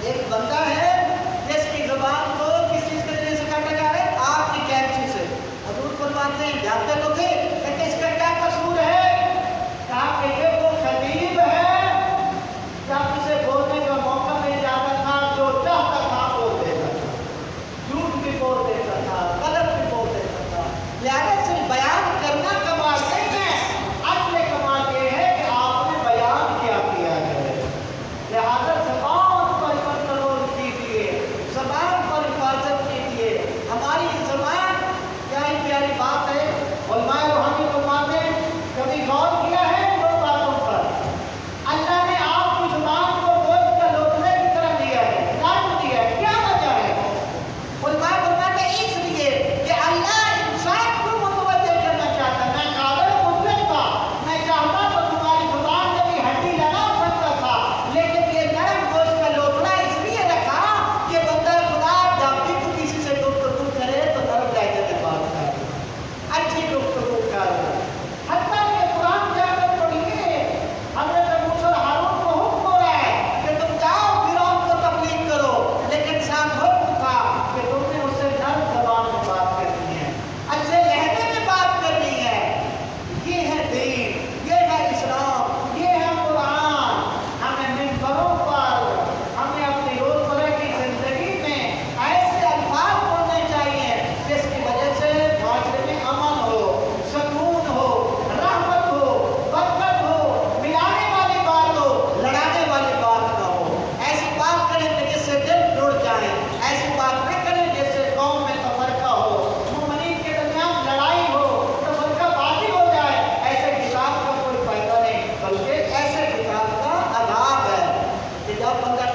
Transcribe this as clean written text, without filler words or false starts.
ایک بندہ ہے جس کی زبان کو کس چیز کے ذریعے سے کاٹا جا رہا ہے؟ آپ کی کینچی سے۔ حضور فرماتے ہیں جانتے تو تھے لیکن اس کا کیا قصور ہے؟ کہا کہ یہ وہ خطیب ہے جب اسے بولنے کا موقع مل جاتا تھا جو چاہتا تھا بول دیتا تھا، جھوٹ بھی بول دیتا تھا، غلط بھی بول دیتا تھا۔ لہٰذا صرف بیان کرنا کمال نہیں ہے، اصل کمال یہ ہے کہ آپ نے بیان کیا ہے۔ لہٰذا زبان پر کنٹرول کیجیے، زبان پر حفاظت کیجیے۔ ہماری زبان کیا ہی پیاری بات ہے۔ علماء روحانی فرماتے ہیں کبھی غور کیا ہے دو باتوں پر؟ اللہ نے آپ کی زبان کو گوشت کا لوٹنے کی طرح دیا ہے، کاٹ دیا ہے، کیا وجہ ہے؟ علماء فرماتے ہیں اس لیے کہ اللہ انسان کو متوجہ کرنا چاہتا ہے۔ میں قادر مطلق تھا، میں چاہتا تو تمہاری زبان میں بھی ہڈی لگا سکتا تھا، لیکن یہ نرم گوشت کا لوٹنا اس لیے رکھا کہ بندہ خدا جب بھی تو کسی سے گفتگو کرے تو نرم لہجے میں بات کرے، اچھی گفتگو کرے۔ حتیٰ کہ قرآن جا کر پڑھیے، حضرت موسیٰ ہارون کو حکم ہو رہا ہے کہ تم جاؤ فرعون کو تبلیغ کرو، لیکن ساتھ حکم تھا کہ تم نے اس سے نرم زبان میں بات کرنی ہے، اچھے لہجے میں بات کرنی ہے۔ یہ ہے دین، یہ ہے اسلام، یہ ہے قرآن۔ ہمیں ممبروں پر، ہمیں اپنی روزمرہ کی زندگی میں ایسے الفاظ بولنے چاہیے جس کی وجہ سے معاشرے میں امن ہو، سکون ہو، رحمت ہو، برکت ہو، ملانے والی بات ہو، لڑانے والی بات نہ ہو۔ ایسی بات کریں کہ جس سے دل جڑ جائیں، ایسی بات نہ کریں جس سے قوم میں تفرقہ ہو، مومنین کے درمیان لڑائی ہو، تفرقہ بازی ہو جائے۔ ایسے کتاب کا کوئی فائدہ نہیں، بلکہ ایسے کتاب کا عذاب ہے کہ جب بندہ